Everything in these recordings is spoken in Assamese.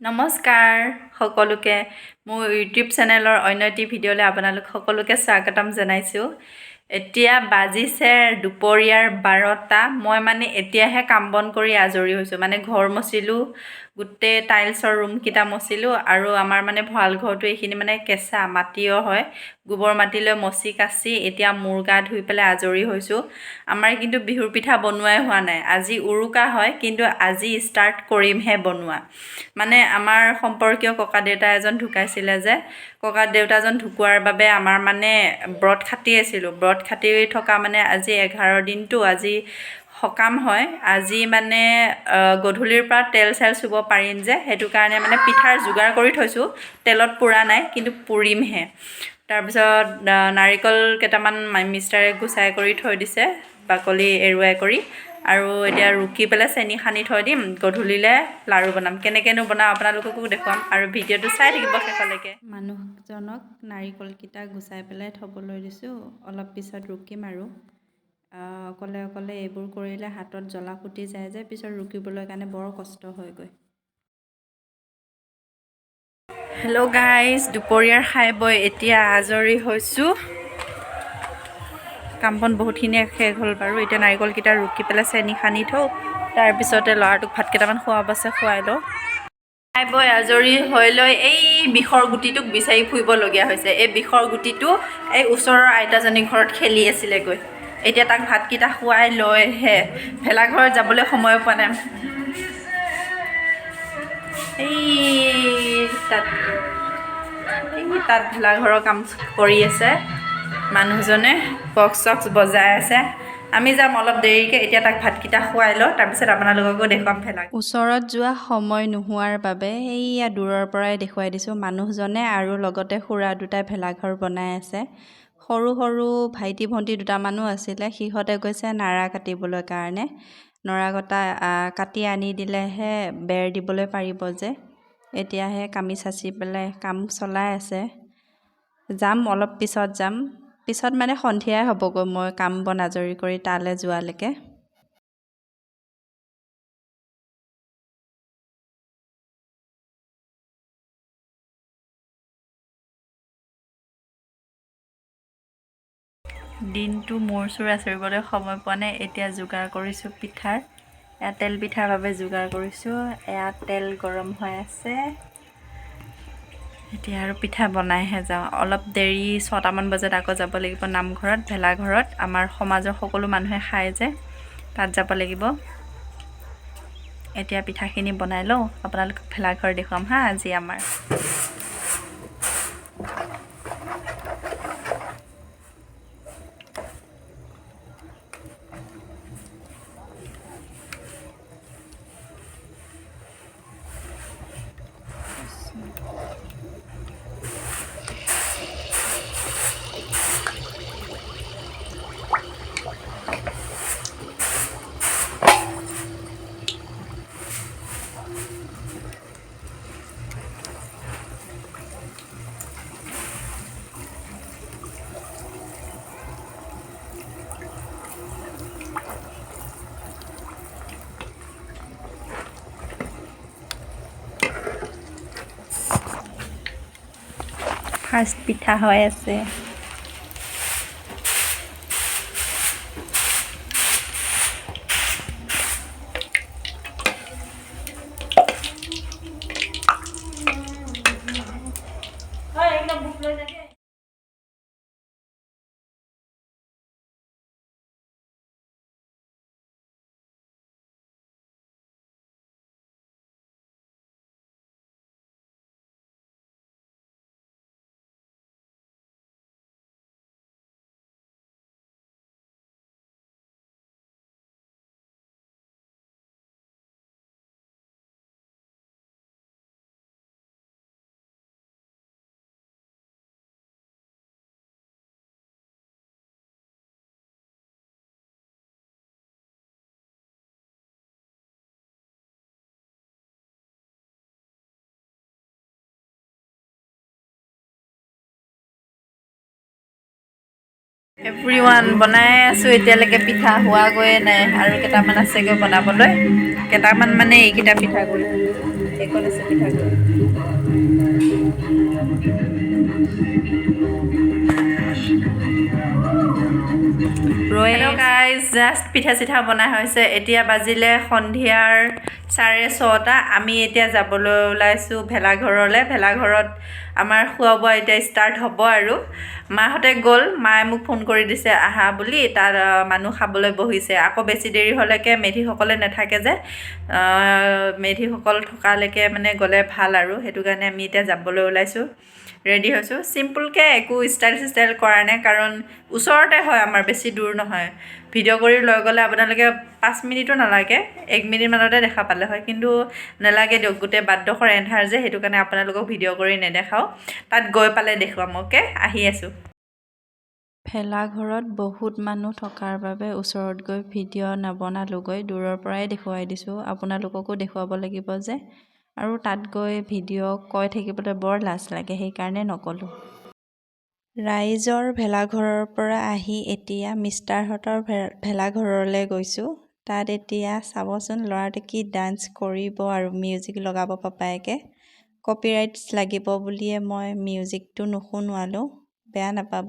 নমস্কাৰ সকলোকে মোৰ ইউটিউব চেনেলৰ অন্য এটি ভিডিঅ'লৈ আপোনালোক সকলোকে স্বাগতম জনাইছোঁ। এতিয়া বাজিছে দুপৰীয়াৰ 12টা। মই মানে এতিয়াহে কাম বন কৰি আজৰি হৈছোঁ। মানে ঘৰ মচিলোঁ, গোটেই টাইলছৰ ৰুমকেইটা মচিলোঁ আৰু আমাৰ মানে ভঁৰাল ঘৰটো এইখিনি মানে কেঁচা মাটিও হয়, গোবৰ মাটি লৈ মচি কাচি এতিয়া মূৰ গা ধুই পেলাই আজৰি হৈছোঁ। আমাৰ কিন্তু বিহুৰ পিঠা বনোৱাই হোৱা নাই। আজি উৰুকা হয়, কিন্তু আজি ষ্টাৰ্ট কৰিমহে বনোৱা। মানে আমাৰ সম্পৰ্কীয় ককা দেউতা এজন ঢুকাইছিলে যে, ককা দেউতাজন ঢুকোৱাৰ বাবে আমাৰ মানে ব্ৰত খাটি আছিলোঁ। ব্ৰত খাটি থকা মানে আজি 11 দিনটো, আজি সকাম হয়। আজি মানে গধূলিৰ পৰা তেল চেল চুব পাৰিম যে, সেইটো কাৰণে মানে পিঠাৰ যোগাৰ কৰি থৈছোঁ। তেলত পুৰা নাই, কিন্তু পুৰিমহে। তাৰপিছত নাৰিকল কেইটামান মিষ্টাৰে গুচাই কৰি থৈ দিছে, বাকলি এৰুৱাই কৰি। আৰু এতিয়া ৰুকি পেলাই চেনি সানি থৈ দিম, গধূলিলৈ লাড়ু বনাম। কেনেকৈনো বনাওঁ আপোনালোককো দেখুৱাম আৰু ভিডিঅ'টো চাই থাকিব শেষলৈকে। মানুহজনক নাৰিকলকেইটা গুচাই পেলাই থ'বলৈ দিছোঁ, অলপ পিছত ৰুকিম আৰু। অকলে অকলে এইবোৰ কৰিলে হাতত জ্বলা ফুটি যায় যে, পিছত ৰুকিবলৈ কাৰণে বৰ কষ্ট হয়গৈ। হেল্ল' গাইজ, দুপৰীয়াৰ খাই বৈ এতিয়া আজৰি হৈছোঁ। কাম বন বহুতখিনিয়ে শেষ হ'ল বাৰু। এতিয়া নাৰিকলকেইটা ৰুকি পেলাই চেনি সানি থওঁ, তাৰপিছতে ল'ৰাটোক ভাত কেইটামান খুৱাব আছে, খুৱাই লওঁ। খাই বৈ আজৰি হৈ লৈ এই বিষৰ গুটিটোক বিচাৰি ফুৰিবলগীয়া হৈছে। এই বিষৰ গুটিটো এই ওচৰৰ আইতাজনীৰ ঘৰত খেলি আছিলেগৈ। এতিয়া তাক ভাতকেইটা খুৱাই লৈহে ভেলাঘৰত যাবলৈ সময় পোৱা নাই। তাত ভেলাঘৰৰ কাম কৰি আছে মানুহজনে, বক্স চক্স বজাই আছে। আমি যাম অলপ দেৰিকৈ। এতিয়া তাক ভাতকেইটা খুৱাই লওঁ, তাৰপিছত আপোনালোককো দেখুৱাম ভেলাঘৰ। ওচৰত যোৱা সময় নোহোৱাৰ বাবে এইয়া দূৰৰ পৰাই দেখুৱাই দিছোঁ। মানুহজনে আৰু লগতে খুৰা দুটাই ভেলাঘৰ বনাই আছে। সৰু সৰু ভাইটি ভণ্টি দুটামানো আছিলে, সিহঁতে গৈছে নাৰা কাটিবলৈ কাৰণে। নৰা কাটি আনি দিলেহে বেৰ দিবলৈ পাৰিব যে। এতিয়াহে কামি চাচি পেলাই কাম চলাই আছে। যাম অলপ পিছত যাম। পিছত মানে সন্ধিয়াই হ'বগৈ মই কাম বন আজৰি কৰি তালৈ যোৱালৈকে। দিনটো মূৰ চূৰ আচৰিবলৈ সময় পোৱা নাই। এতিয়া যোগাৰ কৰিছোঁ পিঠাৰ। এয়া তেল পিঠাৰ বাবে যোগাৰ কৰিছোঁ। এয়া তেল গৰম হৈ আছে। এতিয়া আৰু পিঠা বনাইহে যাওঁ। অলপ দেৰি 6টামান বজাত আকৌ যাব লাগিব নামঘৰত, ভেলাঘৰত। আমাৰ সমাজৰ সকলো মানুহে খায় যে, তাত যাব লাগিব। এতিয়া পিঠাখিনি বনাই লওঁ, আপোনালোকক ভেলাঘৰ দেখুৱাম হা আজি আমাৰ। ফাৰ্ষ্ট পিঠা হৈ আছে। এভৰিৱান বনাই আছোঁ এতিয়ালৈকে পিঠা হোৱাগৈয়ে নাই, আৰু কেইটামান আছেগৈ বনাবলৈ। কেইটামান মানে এইকেইটা পিঠা কৰিছোঁ। এইকণ আছে পিঠাগুড়ি হেল্ল' গাইজ জাষ্ট পিঠা চিঠা বনাই হৈছে এতিয়া বাজিলে সন্ধিয়াৰ 6:30 আমি এতিয়া যাবলৈ ওলাইছোঁ ভেলাঘৰলৈ ভেলাঘৰত আমাৰ খোৱা বোৱা এতিয়া ষ্টাৰ্ট হ'ব আৰু মাহঁতে গ'ল মায়ে মোক ফোন কৰি দিছে আহা বুলি তাত মানুহ খাবলৈ বহিছে আকৌ বেছি দেৰি হ'লেকে মেধিসকলে নাথাকে যে মেধিসকল থকালৈকে মানে গ'লে ভাল আৰু সেইটো কাৰণে আমি এতিয়া যাবলৈ ওলাইছোঁ ৰেডি হৈছোঁ চিম্পুলকৈ একো ষ্টাইল কৰা নাই কাৰণ ওচৰতে হয় আমাৰ বেছি দূৰ নহয় ভিডিঅ' কৰি লৈ গ'লে আপোনালোকে 5 মিনিটো নালাগে 1 মিনিটমানতে দেখা পালে হয় কিন্তু নালাগে দিয়ক গোটেই বাটডোখৰ এন্ধাৰ যে সেইটো কাৰণে আপোনালোকক ভিডিঅ' কৰি নেদেখাওঁ তাত গৈ পালে দেখুৱাম অ'কে আহি আছোঁ ভেলাঘৰত বহুত মানুহ থকাৰ বাবে ওচৰত গৈ ভিডিঅ' নবনালোগৈ দূৰৰ পৰাই দেখুৱাই দিছোঁ আপোনালোককো দেখুৱাব লাগিব যে আৰু তাত গৈ ভিডিঅ' কৈ থাকিবলৈ বৰ লাজ লাগে সেইকাৰণে নক'লোঁ ৰাইজৰ ভেলাঘৰৰ পৰা আহি এতিয়া মিষ্টাৰহঁতৰ ভেলাঘৰলৈ গৈছোঁ তাত এতিয়া চাবচোন ল'ৰাটো কি ডান্স কৰিব আৰু মিউজিক লগাব পাপায়েকে কপিৰাইটছ লাগিব বুলিয়ে মই মিউজিকটো নুশুনোৱালোঁ বেয়া নাপাব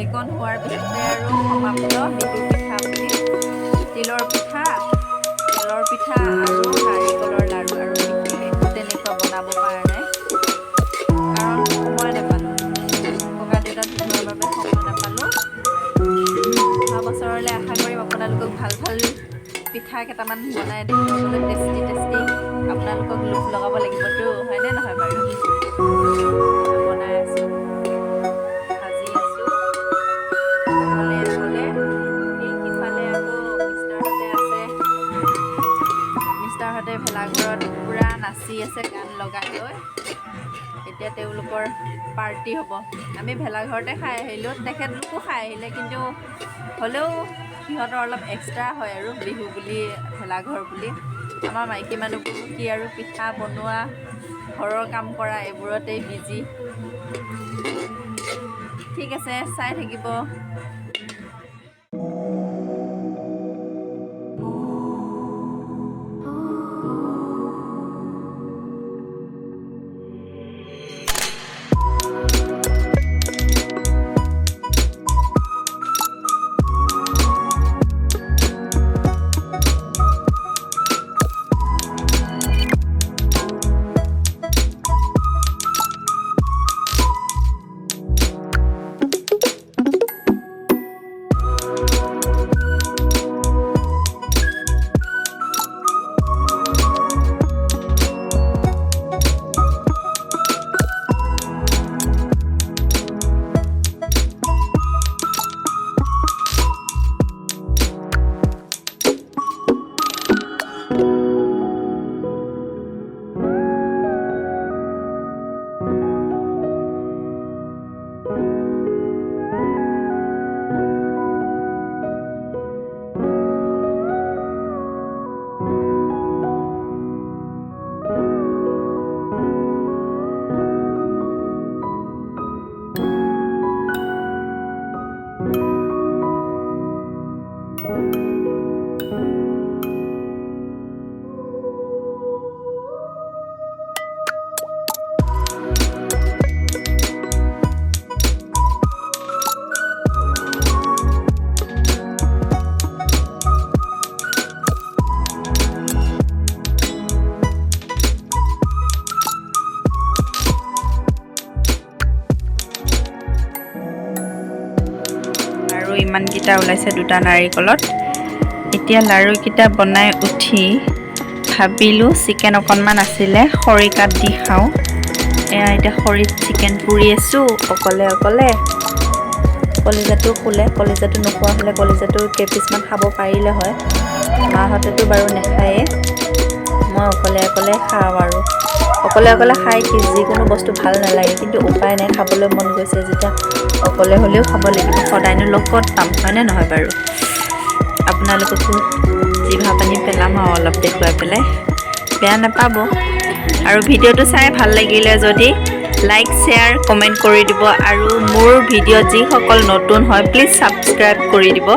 এইকণ হোৱাৰ পিছতে আৰু সমাপ্ত বিহু পিঠা বুলি তিলৰ পিঠা তেলৰ পিঠা আৰু নাৰিকলৰ লাড়ু আৰু একো তেনেকুৱা বনাব পৰা নাই কাৰণ সময় নাপালোঁ ককা দেউতা ঢুকোৱাৰ বাবে সময় নাপালোঁ অহা বছৰলৈ আশা কৰিম আপোনালোকক ভাল ভাল পিঠা কেইটামান বনাই দেখুৱাবলৈ টেষ্টি আপোনালোকক লোভ লগাব লাগিবতো হয়নে নহয় বাৰু বনাই আছোঁ ভেলাঘৰত পূৰা নাচি আছে গান লগাই লৈ এতিয়া তেওঁলোকৰ পাৰ্টি হ'ব আমি ভেলাঘৰতে খাই আহিলোঁ তেখেতলোকো খাই আহিলে কিন্তু হ'লেও সিহঁতৰ অলপ এক্সট্ৰা হয় আৰু বিহু বুলি ভেলাঘৰ বুলি আমাৰ মাইকী মানুহবোৰ কি আৰু পিঠা বনোৱা ঘৰৰ কাম কৰা এইবোৰতেই বিজি ঠিক আছে চাই থাকিব ইমানকেইটা ওলাইছে দুটা নাৰিকলত এতিয়া লাৰুকেইটা বনাই উঠি ভাবিলোঁ চিকেন অকণমান আছিলে খৰিকাত দি খাওঁ এয়া এতিয়া খৰিত চিকেন পুৰি আছোঁ অকলে অকলে কলিজাটো খুলে কলিজাটো নোখোৱা হ'লে কলিজাটো কেইপিচমান খাব পাৰিলে হয় মাহঁতেতো বাৰু নাখায়ে মই অকলে অকলে খাওঁ আৰু অকলে অকলে খাই কি যিকোনো বস্তু ভাল নালাগে কিন্তু উপায় নাই খাবলৈ মন গৈছে যেতিয়া অকলে হ'লেও খাব লাগিব সদায়নো লগত পাম হয়নে নহয় বাৰু আপোনালোককো জিভা পানী পেলাম আৰু অলপ দেখুৱাই পেলাই বেয়া নাপাব আৰু ভিডিঅ'টো চাই ভাল লাগিলে যদি লাইক শ্বেয়াৰ কমেণ্ট কৰি দিব আৰু মোৰ ভিডিঅ' যিসকল নতুন হয় প্লিজ ছাবস্ক্ৰাইব কৰি দিব